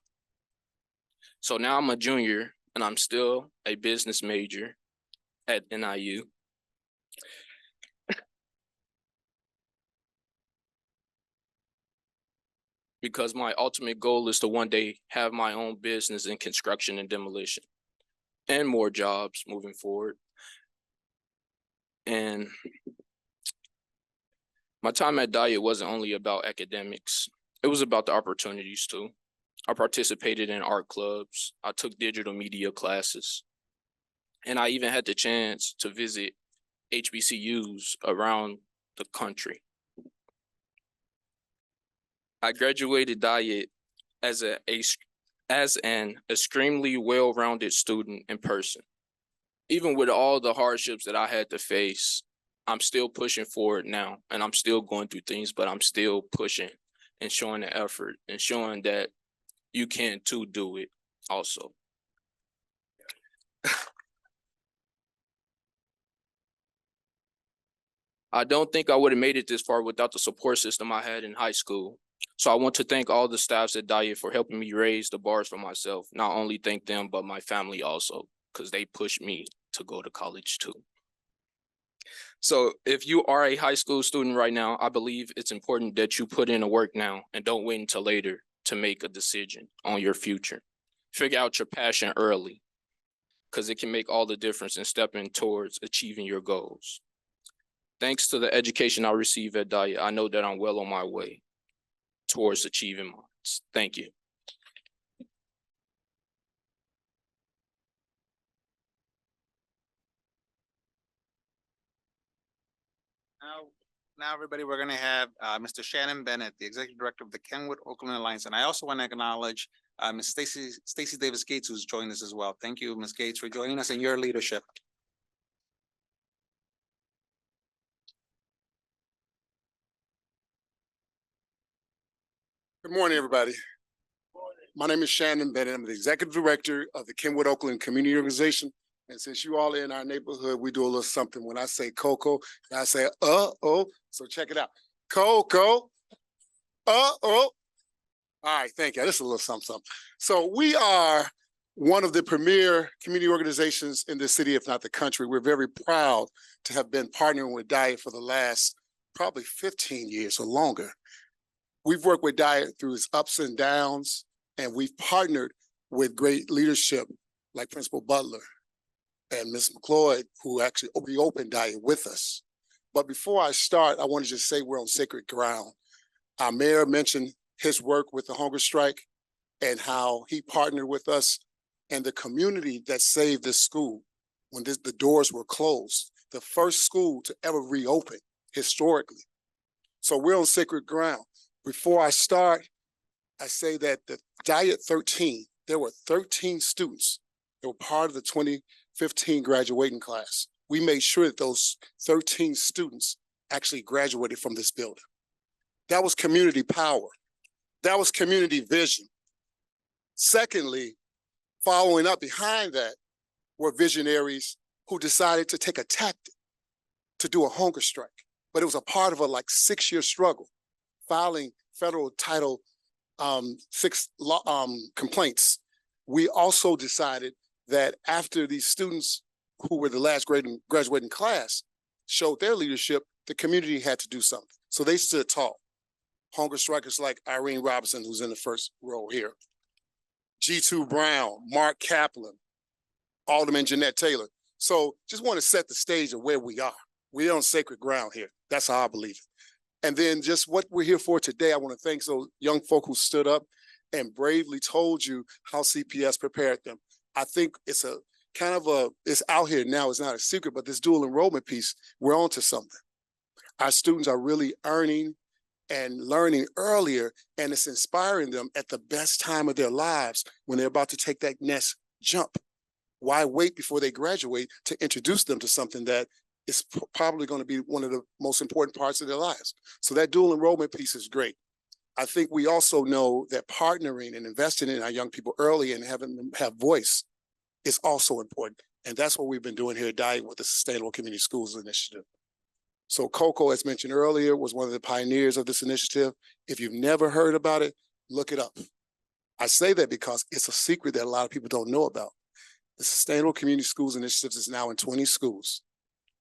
S8: So now I'm a junior and I'm still a business major at NIU. because my ultimate goal is to one day have my own business in construction and demolition and more jobs moving forward. And my time at Diet wasn't only about academics. It was about the opportunities too. I participated in art clubs. I took digital media classes. And I even had the chance to visit HBCUs around the country. I graduated Diet as an extremely well-rounded student in person. Even with all the hardships that I had to face, I'm still pushing forward now, and I'm still going through things, but I'm still pushing and showing the effort and showing that you can too do it also. I don't think I would have made it this far without the support system I had in high school. So I want to thank all the staffs at Diet for helping me raise the bars for myself. Not only thank them, but my family also, because they pushed me to go to college too. So if you are a high school student right now, I believe it's important that you put in the work now and don't wait until later to make a decision on your future. Figure out your passion early, because it can make all the difference in stepping towards achieving your goals. Thanks to the education I received at Diet, I know that I'm well on my way towards achieving mine. Thank you.
S2: Now, everybody, we're gonna have Mr. Shannon Bennett, the Executive Director of the Kenwood Oakland Alliance. And I also want to acknowledge Ms. Stacy Davis Gates, who's joined us as well. Thank you, Ms. Gates, for joining us and your leadership.
S9: Good morning, everybody. My name is Shannon Bennett. I'm the Executive Director of the Kenwood Oakland Community Organization. And since you all are in our neighborhood, we do a little something. When I say Coco, I say, uh-oh. So check it out. Coco, uh-oh. All right, thank you. This is a little something. So we are one of the premier community organizations in the city, if not the country. We're very proud to have been partnering with Diet for the last probably 15 years or longer. We've worked with Diet through its ups and downs, and we've partnered with great leadership like Principal Butler and Ms. McLeod, who actually reopened Diet with us. But before I start, I want to just say we're on sacred ground. Our mayor mentioned his work with the hunger strike and how he partnered with us and the community that saved this school when the doors were closed, the first school to ever reopen historically. So we're on sacred ground. Before I start, I say that the Diet 13, there were 13 students that were part of the 2015 graduating class. We made sure that those 13 students actually graduated from this building. That was community power. That was community vision. Secondly, following up behind that were visionaries who decided to take a tactic to do a hunger strike. But it was a part of a 6-year struggle, filing federal Title VI complaints. We also decided that after these students who were the last graduating class showed their leadership, the community had to do something. So they stood tall. Hunger strikers like Irene Robinson, who's in the first row here, G2 Brown, Mark Kaplan, Alderman Jeanette Taylor. So just want to set the stage of where we are. We're on sacred ground here. That's how I believe it. And then just what we're here for today, I want to thank those young folk who stood up and bravely told you how CPS prepared them. I think it's a kind of it's out here now, it's not a secret, but this dual enrollment piece, we're onto something. Our students are really earning and learning earlier, and it's inspiring them at the best time of their lives when they're about to take that next jump. Why wait before they graduate to introduce them to something that is probably going to be one of the most important parts of their lives? So that dual enrollment piece is great. I think we also know that partnering and investing in our young people early and having them have voice is also important. And that's what we've been doing here at Diet with the Sustainable Community Schools Initiative. So Coco, as mentioned earlier, was one of the pioneers of this initiative. If you've never heard about it, look it up. I say that because it's a secret that a lot of people don't know about. The Sustainable Community Schools Initiative is now in 20 schools.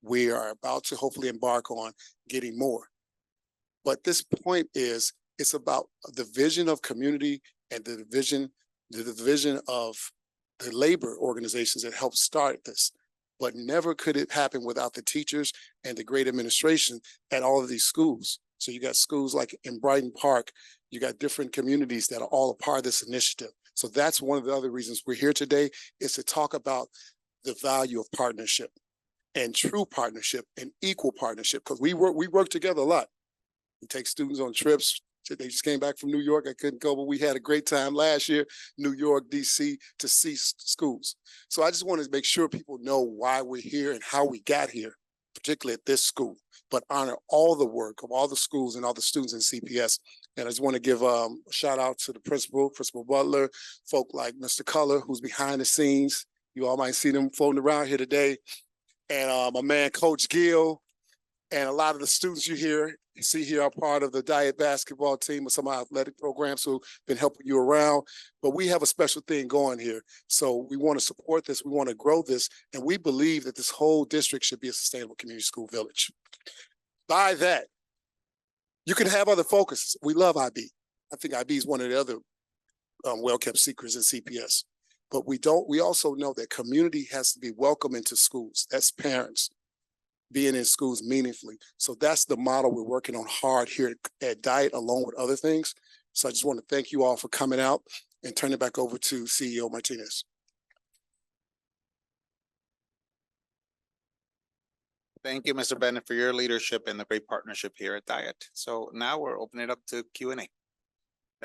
S9: We are about to hopefully embark on getting more. But this point is It's about the vision of community and the division of the labor organizations that helped start this. But never could it happen without the teachers and the great administration at all of these schools. So you got schools like in Brighton Park, you got different communities that are all a part of this initiative. So that's one of the other reasons we're here today, is to talk about the value of partnership and true partnership and equal partnership, because we work together a lot. We take students on trips. They just came back from New York. I couldn't go, but we had a great time last year, New York, DC, to see schools. So I just want to make sure people know why we're here and how we got here, particularly at this school, but honor all the work of all the schools and all the students in CPS. And I just want to give a shout out to the Principal Butler, folk like Mr. Color, who's behind the scenes. You all might see them floating around here today. And my man, Coach Gill, and a lot of the students you see here are part of the Diet basketball team or some of our athletic programs who've been helping you around. But we have a special thing going here. So we want to support this. We want to grow this. And we believe that this whole district should be a sustainable community school village. By that, you can have other focuses. We love IB. I think IB is one of the other well-kept secrets in CPS. But we also know that community has to be welcome into schools. That's parents being in schools meaningfully. So that's the model we're working on hard here at Diet, along with other things. So I just want to thank you all for coming out and turn it back over to CEO Martinez.
S2: Thank you, Mr. Bennett, for your leadership and the great partnership here at Diet. So now we're opening it up to Q&A.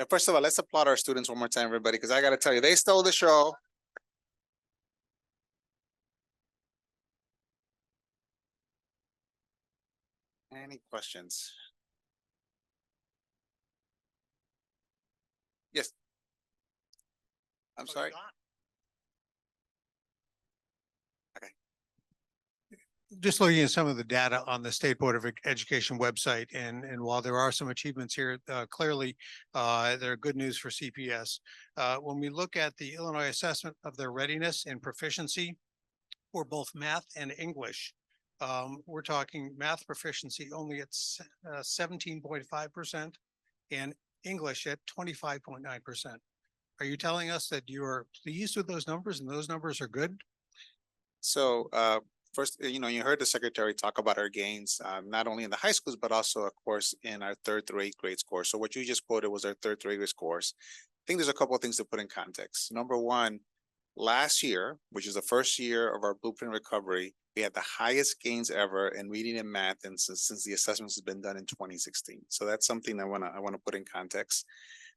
S2: First of all, let's applaud our students one more time, everybody, because I got to tell you, they stole the show. Any questions? Yes. I'm sorry. Okay.
S10: Just looking at some of the data on the State Board of Education website, and while there are some achievements here, clearly there are good news for CPS. When we look at the Illinois assessment of their readiness and proficiency for both math and English, we're talking math proficiency only at 17.5% and English at 25.9%. Are you telling us that you are pleased with those numbers and those numbers are good?
S2: So first, you heard the secretary talk about our gains, not only in the high schools, but also, of course, in our 3rd through 8th grade scores. So what you just quoted was our 3rd through 8th grade scores. I think there's a couple of things to put in context. Number one, last year, which is the first year of our blueprint recovery, we had the highest gains ever in reading and math, and since the assessments has been done in 2016. So that's something I want to put in context.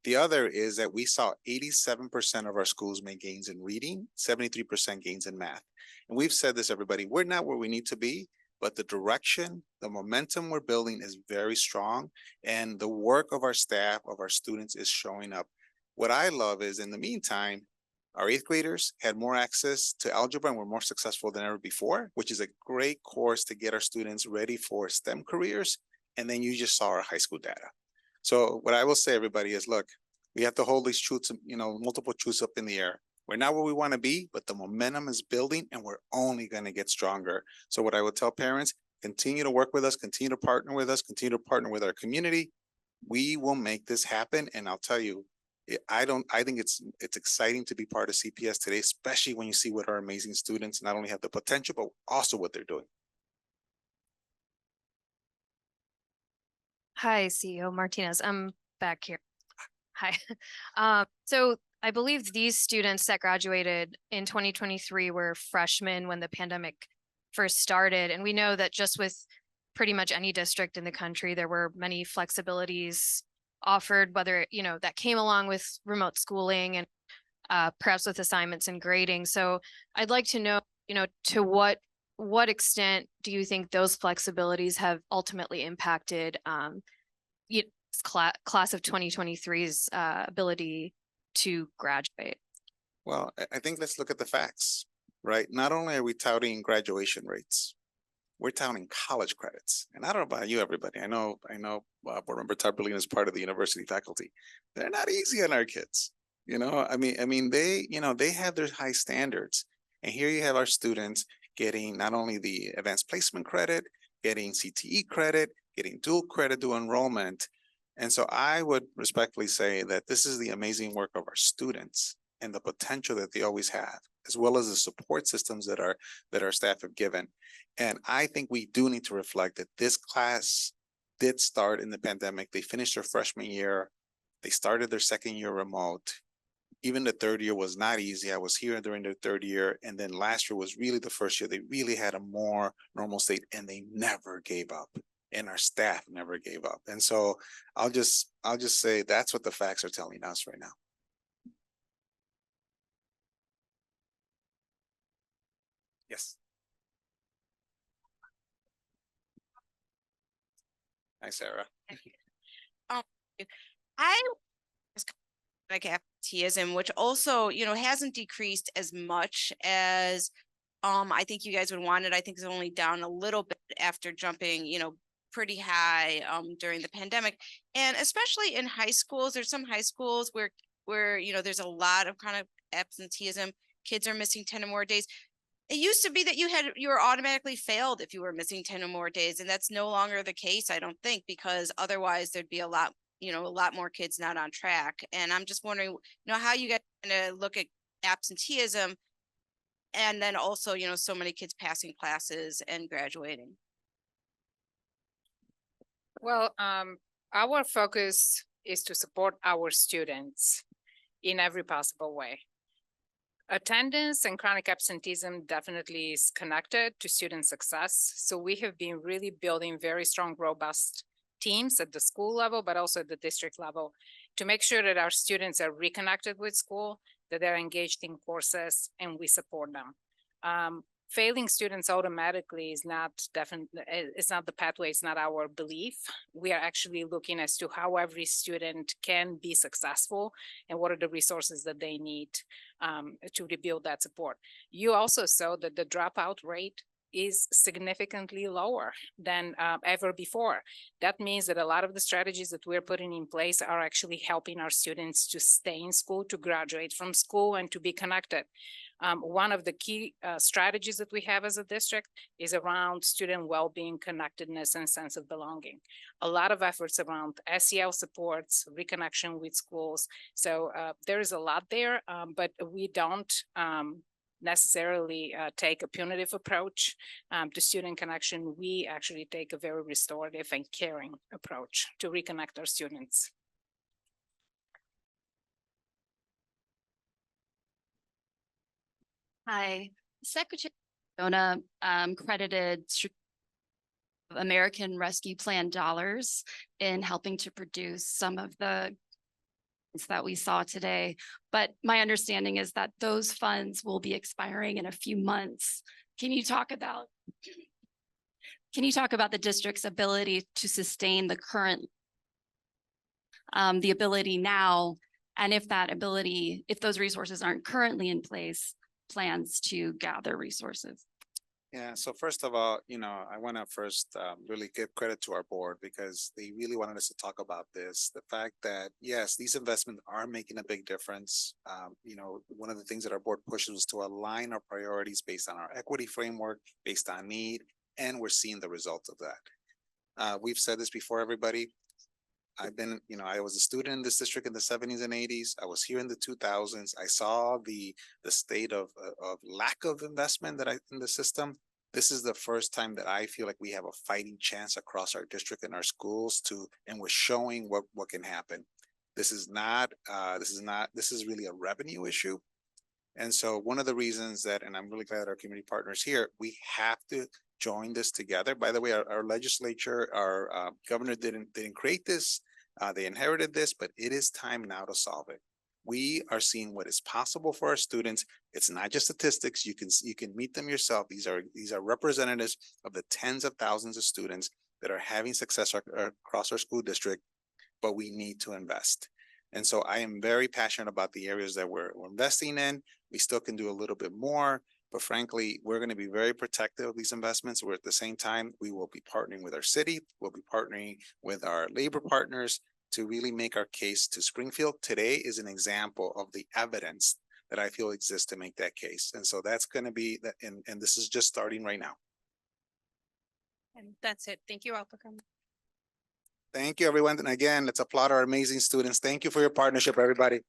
S2: The other is that we saw 87% of our schools make gains in reading, 73% gains in math. And we've said this, everybody, we're not where we need to be, but the direction, the momentum we're building is very strong. And the work of our staff, of our students is showing up. What I love is, in the meantime, our 8th graders had more access to algebra and were more successful than ever before, which is a great course to get our students ready for STEM careers. And then you just saw our high school data. So what I will say, everybody, is look, we have to hold these truths, multiple truths up in the air. We're not where we want to be, but the momentum is building and we're only going to get stronger. So what I would tell parents, continue to work with us, continue to partner with us, continue to partner with our community. We will make this happen. And I'll tell you, I think it's exciting to be part of CPS today, especially when you see what our amazing students not only have the potential, but also what they're doing.
S11: Hi, CEO Martinez. I'm back here. Hi. So I believe these students that graduated in 2023 were freshmen when the pandemic first started. And we know that just with pretty much any district in the country, there were many flexibilities offered, whether, that came along with remote schooling and perhaps with assignments and grading. So I'd like to know, to what extent do you think those flexibilities have ultimately impacted class of 2023's ability to graduate?
S2: Well, I think let's look at the facts, right? Not only are we touting graduation rates, we're touting college credits. And I don't know about you, everybody. I know Board Member Tarpolino is part of the university faculty. They're not easy on our kids. They have their high standards. And here you have our students getting not only the advanced placement credit, getting CTE credit, getting dual credit, dual enrollment. And so I would respectfully say that this is the amazing work of our students and the potential that they always have, as well as the support systems that our staff have given. And I think we do need to reflect that this class did start in the pandemic. They finished their freshman year. They started their second year remote. Even the third year was not easy. I was here during their third year. And then last year was really the first year they really had a more normal state, and they never gave up. And our staff never gave up. And so I'll just say that's what the facts are telling us right now. Yes. Hi, Sarah.
S12: I like absenteeism, which also, hasn't decreased as much as I think you guys would want it. I think it's only down a little bit after jumping, pretty high during the pandemic. And especially in high schools, there's some high schools where there's a lot of kind of absenteeism. Kids are missing 10 or more days. It used to be that you were automatically failed if you were missing 10 or more days. And that's no longer the case, I don't think, because otherwise there'd be a lot more kids not on track. And I'm just wondering, how you guys gonna look at absenteeism, and then also, so many kids passing classes and graduating.
S5: Well, our focus is to support our students in every possible way. Attendance and chronic absenteeism definitely is connected to student success. So we have been really building very strong, robust teams at the school level, but also at the district level, to make sure that our students are reconnected with school, that they're engaged in courses, and we support them. Failing students automatically is not it's not the pathway, it's not our belief. We are actually looking as to how every student can be successful and what are the resources that they need to rebuild that support. You also saw that the dropout rate is significantly lower than ever before. That means that a lot of the strategies that we're putting in place are actually helping our students to stay in school, to graduate from school, and to be connected. One of the key strategies that we have as a district is around student well-being, connectedness, and sense of belonging. A lot of efforts around SEL supports, reconnection with schools. So there is a lot there, but we don't necessarily take a punitive approach to student connection. We actually take a very restorative and caring approach to reconnect our students.
S13: Hi, Secretary Cardona credited American Rescue Plan dollars in helping to produce some of the that we saw today. But my understanding is that those funds will be expiring in a few months. Can you talk about the district's ability to sustain the current, the ability now, and if those resources aren't currently in place, plans to gather resources?
S2: Yeah, so first of all, I want to first really give credit to our board, because they really wanted us to talk about this. The fact that, yes, these investments are making a big difference. One of the things that our board pushes was to align our priorities based on our equity framework, based on need, and we're seeing the results of that. We've said this before, everybody. I was a student in this district in the 70s and 80s. I was here in the 2000s. I saw the state of lack of investment in the system. This is the first time that I feel like we have a fighting chance across our district and our schools and we're showing what can happen. This is really a revenue issue. And so one of the reasons and I'm really glad our community partners here, we have to join this together. By the way, our legislature, our governor didn't create this. They inherited this, but it is time now to solve it. We are seeing what is possible for our students. It's not just statistics. You can meet them yourself. These are representatives of the tens of thousands of students that are having success across our school district, but we need to invest. And so I am very passionate about the areas that we're investing in. We still can do a little bit more, but frankly, we're going to be very protective of these investments. Where at the same time, we will be partnering with our city. We'll be partnering with our labor partners to really make our case to Springfield. Today is an example of the evidence that I feel exists to make that case. And so that's going to be that. And this is just starting right now.
S1: And that's it. Thank you all for coming.
S2: Thank you, everyone. And again, let's applaud our amazing students. Thank you for your partnership, everybody.